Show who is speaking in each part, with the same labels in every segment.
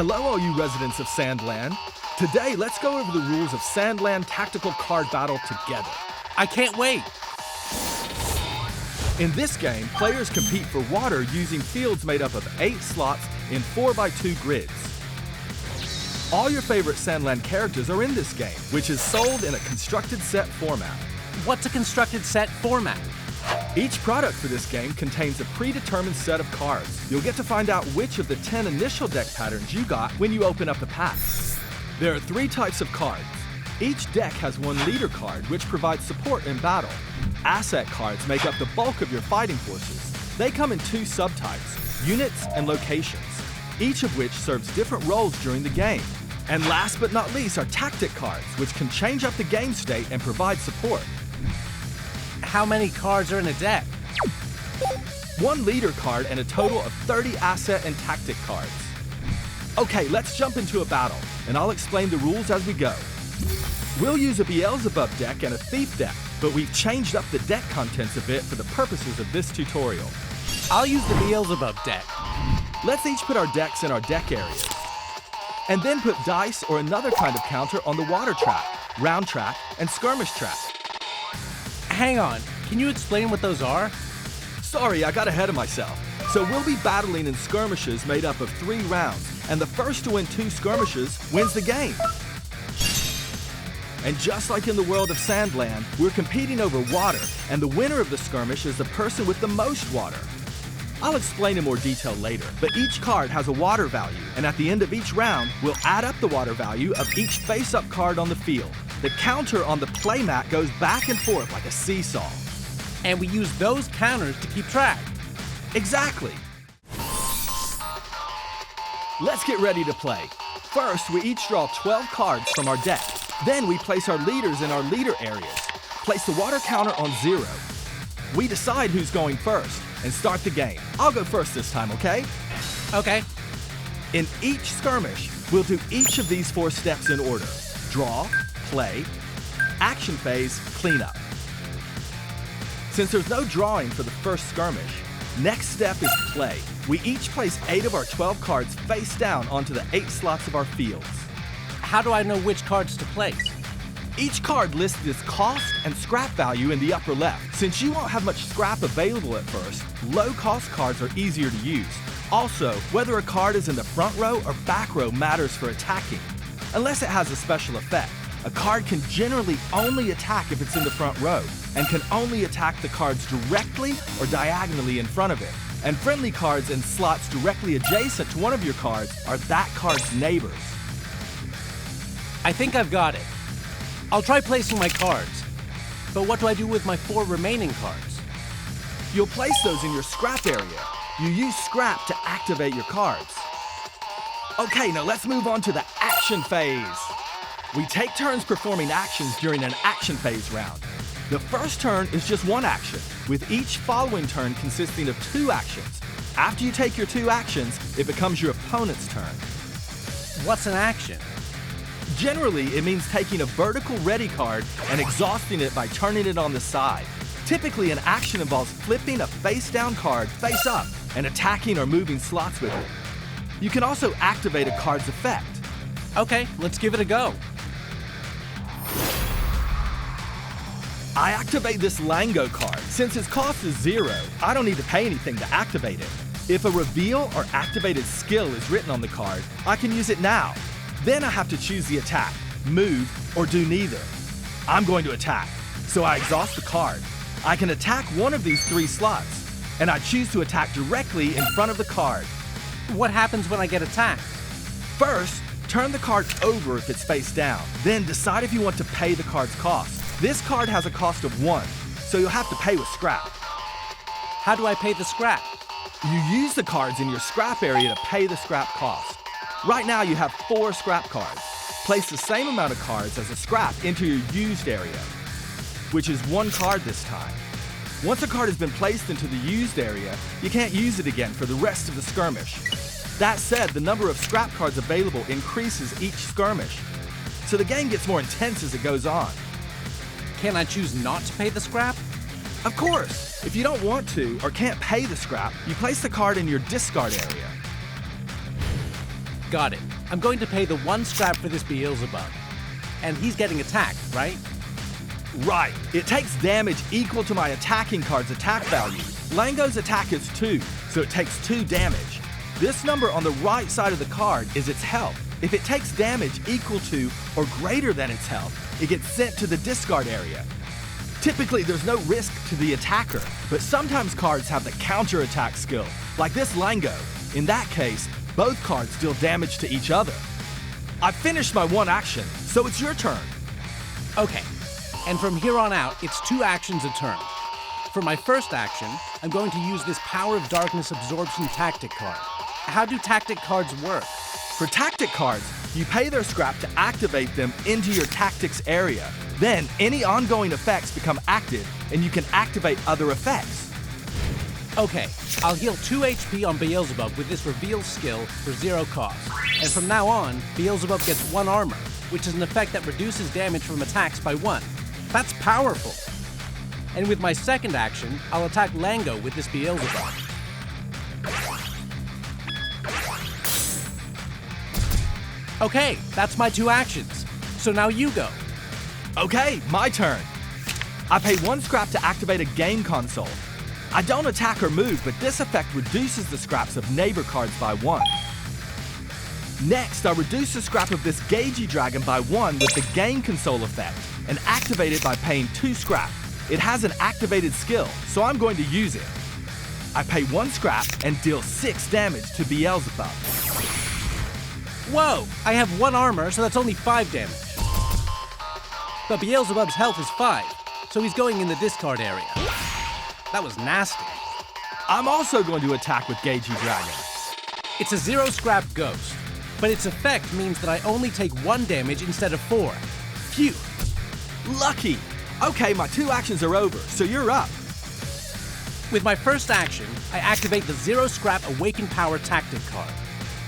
Speaker 1: Hello, all you residents of Sandland. Today, let's go over the rules of Sandland Tactical Card Battle together.
Speaker 2: I can't wait!
Speaker 1: In this game, players compete for water using fields made up of 8 slots in 4x2 grids. All your favorite Sandland characters are in this game, which is sold in a constructed set format.
Speaker 2: What's a constructed set format?
Speaker 1: Each product for this game contains a predetermined set of cards. You'll get to find out which of the 10 initial deck patterns you got when you open up the pack. There are 3 types of cards. Each deck has one leader card, which provides support in battle. Asset cards make up the bulk of your fighting forces. They come in 2 subtypes, units and locations, each of which serves different roles during the game. And last but not least are tactic cards, which can change up the game state and provide support.
Speaker 2: How many cards are in a deck?
Speaker 1: 1 leader card and a total of 30 asset and tactic cards. Okay, let's jump into a battle, and I'll explain the rules as we go. We'll use a Beelzebub deck and a Thief deck, but we've changed up the deck contents a bit for the purposes of this tutorial.
Speaker 2: I'll use the Beelzebub deck.
Speaker 1: Let's each put our decks in our deck areas, and then put dice or another kind of counter on the water track, round track, and skirmish track.
Speaker 2: Hang on, can you explain what those are?
Speaker 1: Sorry, I got ahead of myself. So we'll be battling in skirmishes made up of 3 rounds, and the first to win 2 skirmishes wins the game. And just like in the world of Sandland, we're competing over water, and the winner of the skirmish is the person with the most water. I'll explain in more detail later, but each card has a water value, and at the end of each round, we'll add up the water value of each face-up card on the field. The counter on the playmat goes back and forth like a seesaw.
Speaker 2: And we use those counters to keep track.
Speaker 1: Exactly. Let's get ready to play. First, we each draw 12 cards from our deck. Then we place our leaders in our leader areas. Place the water counter on 0. We decide who's going first and start the game. I'll go first this time, okay?
Speaker 2: Okay.
Speaker 1: In each skirmish, we'll do each of these 4 steps in order. Draw, play, action phase, cleanup. Since there's no drawing for the first skirmish, next step is play. We each place 8 of our 12 cards face down onto the 8 slots of our fields.
Speaker 2: How do I know which cards to place?
Speaker 1: Each card lists its cost and scrap value in the upper left. Since you won't have much scrap available at first, low-cost cards are easier to use. Also, whether a card is in the front row or back row matters for attacking. Unless it has a special effect, a card can generally only attack if it's in the front row, and can only attack the cards directly or diagonally in front of it. And friendly cards in slots directly adjacent to one of your cards are that card's neighbors.
Speaker 2: I think I've got it. I'll try placing my cards. But what do I do with my 4 remaining cards?
Speaker 1: You'll place those in your scrap area. You use scrap to activate your cards. Okay, now let's move on to the action phase. We take turns performing actions during an action phase round. The first turn is just 1 action, with each following turn consisting of 2 actions. After you take your 2 actions, it becomes your opponent's turn.
Speaker 2: What's an action?
Speaker 1: Generally, it means taking a vertical ready card and exhausting it by turning it on the side. Typically, an action involves flipping a face-down card face up and attacking or moving slots with it. You can also activate a card's effect.
Speaker 2: Okay, let's give it a go.
Speaker 1: I activate this Lango card. Since its cost is 0, I don't need to pay anything to activate it. If a reveal or activated skill is written on the card, I can use it now. Then I have to choose the attack, move, or do neither. I'm going to attack, so I exhaust the card. I can attack one of these 3 slots, and I choose to attack directly in front of the card.
Speaker 2: What happens when I get attacked?
Speaker 1: First, turn the card over if it's face down. Then decide if you want to pay the card's cost. This card has a cost of 1, so you'll have to pay with scrap.
Speaker 2: How do I pay the scrap?
Speaker 1: You use the cards in your scrap area to pay the scrap cost. Right now you have 4 scrap cards. Place the same amount of cards as a scrap into your used area, which is 1 card this time. Once a card has been placed into the used area, you can't use it again for the rest of the skirmish. That said, the number of scrap cards available increases each skirmish, so the game gets more intense as it goes on.
Speaker 2: Can I choose not to pay the scrap?
Speaker 1: Of course! If you don't want to or can't pay the scrap, you place the card in your discard area.
Speaker 2: Got it. I'm going to pay the 1 scrap for this Beelzebub. And he's getting attacked, right?
Speaker 1: Right. It takes damage equal to my attacking card's attack value. Lango's attack is 2, so it takes 2 damage. This number on the right side of the card is its health. If it takes damage equal to or greater than its health, it gets sent to the discard area. Typically, there's no risk to the attacker, but sometimes cards have the counter-attack skill, like this Lango. In that case, both cards deal damage to each other. I've finished my 1 action, so it's your turn.
Speaker 2: Okay, and from here on out, it's 2 actions a turn. For my first action, I'm going to use this Power of Darkness Absorption Tactic card. How do tactic cards work?
Speaker 1: For tactic cards, you pay their scrap to activate them into your tactics area. Then, any ongoing effects become active, and you can activate other effects.
Speaker 2: Okay, I'll heal 2 HP on Beelzebub with this Reveal skill for 0 cost. And from now on, Beelzebub gets 1 armor, which is an effect that reduces damage from attacks by 1. That's powerful! And with my second action, I'll attack Lango with this Beelzebub. Okay, that's my 2 actions. So now you go.
Speaker 1: Okay, my turn. I pay 1 scrap to activate a game console. I don't attack or move, but this effect reduces the scraps of neighbor cards by 1. Next, I reduce the scrap of this Gagey Dragon by 1 with the game console effect, and activate it by paying 2 scrap. It has an activated skill, so I'm going to use it. I pay 1 scrap and deal 6 damage to Beelzebub.
Speaker 2: Whoa! I have 1 armor, so that's only 5 damage. But Beelzebub's health is 5, so he's going in the discard area. That was nasty.
Speaker 1: I'm also going to attack with Gagey Dragon.
Speaker 2: It's a 0 scrap ghost, but its effect means that I only take 1 damage instead of 4. Phew!
Speaker 1: Lucky! Okay, my 2 actions are over, so you're up.
Speaker 2: With my first action, I activate the 0 scrap Awaken Power Tactic card.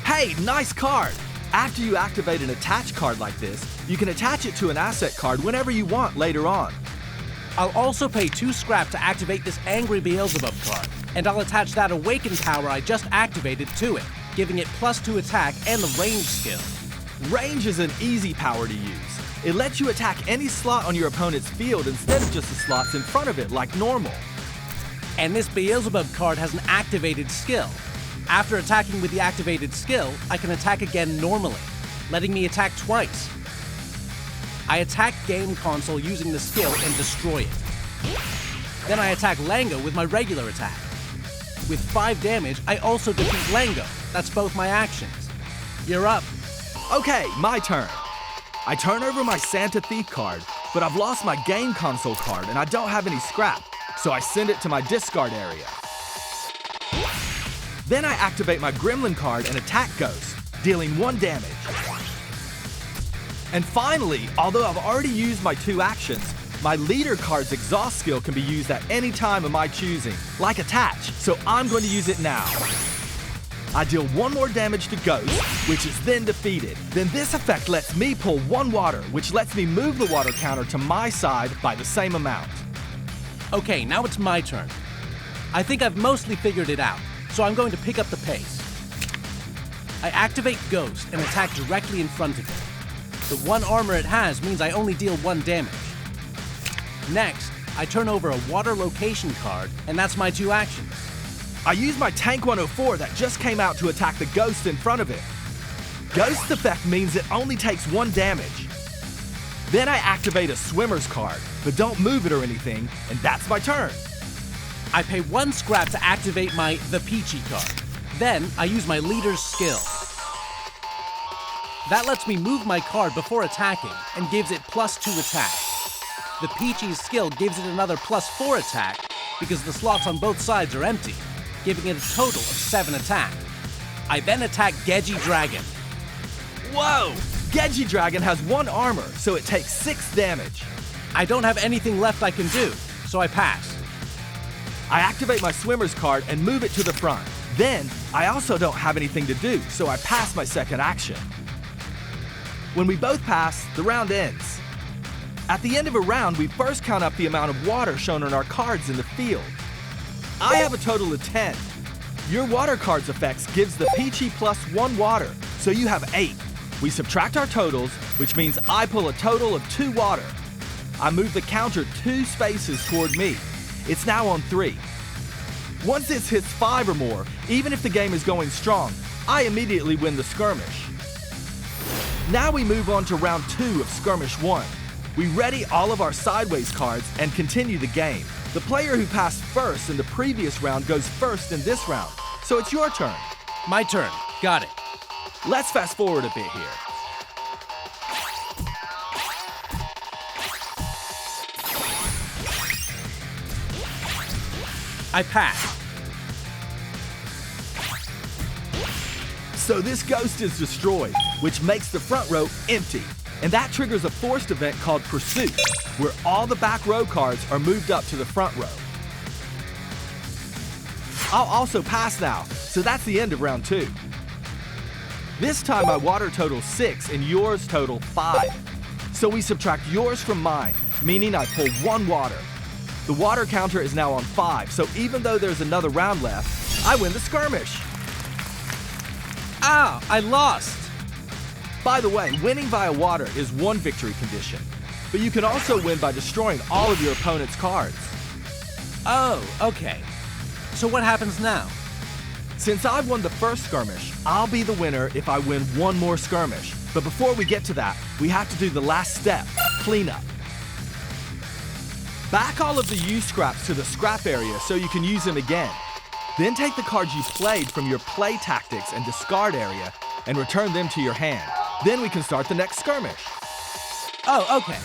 Speaker 1: Hey, nice card! After you activate an attach card like this, you can attach it to an asset card whenever you want later on.
Speaker 2: I'll also pay 2 scrap to activate this Angry Beelzebub card, and I'll attach that Awaken Power I just activated to it, giving it +2 attack and the range skill.
Speaker 1: Range is an easy power to use. It lets you attack any slot on your opponent's field instead of just the slots in front of it like normal.
Speaker 2: And this Beelzebub card has an activated skill. After attacking with the activated skill, I can attack again normally, letting me attack twice. I attack Game Console using the skill and destroy it. Then I attack Lango with my regular attack. With 5 damage, I also defeat Lango. That's both my actions. You're up.
Speaker 1: Okay, my turn. I turn over my Santa Thief card, but I've lost my Game Console card and I don't have any scrap, so I send it to my discard area. Then I activate my Gremlin card and attack Ghost, dealing 1 damage. And finally, although I've already used my 2 actions, my leader card's exhaust skill can be used at any time of my choosing, like attach, so I'm going to use it now. I deal 1 more damage to Ghost, which is then defeated. Then this effect lets me pull 1 water, which lets me move the water counter to my side by the same amount.
Speaker 2: Okay, now it's my turn. I think I've mostly figured it out, so I'm going to pick up the pace. I activate Ghost and attack directly in front of it. The 1 armor it has means I only deal 1 damage. Next, I turn over a water location card, and that's my 2 actions.
Speaker 1: I use my Tank 104 that just came out to attack the Ghost in front of it. Ghost's effect means it only takes 1 damage. Then I activate a Swimmer's card, but don't move it or anything, and that's my turn.
Speaker 2: I pay 1 scrap to activate my The Peachy card. Then I use my leader's skill. That lets me move my card before attacking and gives it +2 attack. The Peachy's skill gives it another +4 attack because the slots on both sides are empty, giving it a total of 7 attack. I then attack Gagey Dragon.
Speaker 1: Whoa! Gagey Dragon has 1 armor, so it takes 6 damage.
Speaker 2: I don't have anything left I can do, so I pass.
Speaker 1: I activate my Swimmer's card and move it to the front. Then, I also don't have anything to do, so I pass my second action. When we both pass, the round ends. At the end of a round, we first count up the amount of water shown on our cards in the field. I have a total of 10. Your water card's effects gives the Peachy +1 water, so you have 8. We subtract our totals, which means I pull a total of 2 water. I move the counter 2 spaces toward me. It's now on 3. Once this hits 5 or more, even if the game is going strong, I immediately win the skirmish. Now we move on to round 2 of skirmish 1. We ready all of our sideways cards and continue the game. The player who passed first in the previous round goes first in this round, so it's your turn.
Speaker 2: My turn. Got it.
Speaker 1: Let's fast forward a bit here.
Speaker 2: I pass.
Speaker 1: So this ghost is destroyed, which makes the front row empty. And that triggers a forced event called Pursuit, where all the back row cards are moved up to the front row. I'll also pass now, so that's the end of round 2. This time my water totals 6 and yours total 5. So we subtract yours from mine, meaning I pull 1 water. The water counter is now on 5, so even though there's another round left, I win the skirmish.
Speaker 2: Ah, I lost.
Speaker 1: By the way, winning via water is one victory condition, but you can also win by destroying all of your opponent's cards.
Speaker 2: Oh, okay. So what happens now?
Speaker 1: Since I've won the first skirmish, I'll be the winner if I win 1 more skirmish. But before we get to that, we have to do the last step, cleanup. Back all of the used scraps to the scrap area so you can use them again. Then take the cards you played from your play tactics and discard area and return them to your hand. Then we can start the next skirmish.
Speaker 2: Oh, okay.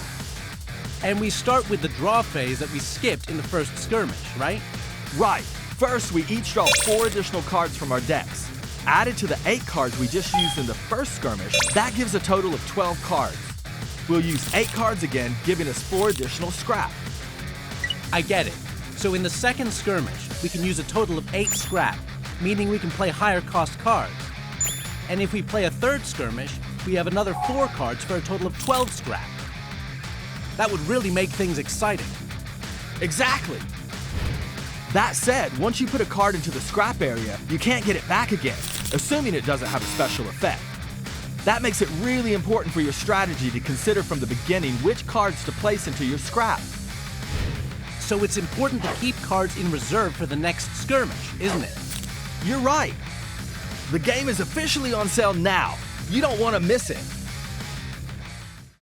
Speaker 2: And we start with the draw phase that we skipped in the first skirmish, right?
Speaker 1: Right. First, we each draw 4 additional cards from our decks. Added to the 8 cards we just used in the first skirmish, that gives a total of 12 cards. We'll use 8 cards again, giving us 4 additional scrap.
Speaker 2: I get it. So in the second skirmish, we can use a total of 8 scrap, meaning we can play higher cost cards. And if we play a third skirmish, we have another 4 cards for a total of 12 scrap. That would really make things exciting.
Speaker 1: Exactly. That said, once you put a card into the scrap area, you can't get it back again, assuming it doesn't have a special effect. That makes it really important for your strategy to consider from the beginning which cards to place into your scrap.
Speaker 2: So it's important to keep cards in reserve for the next skirmish, isn't it?
Speaker 1: You're right. The game is officially on sale now. You don't want to miss it.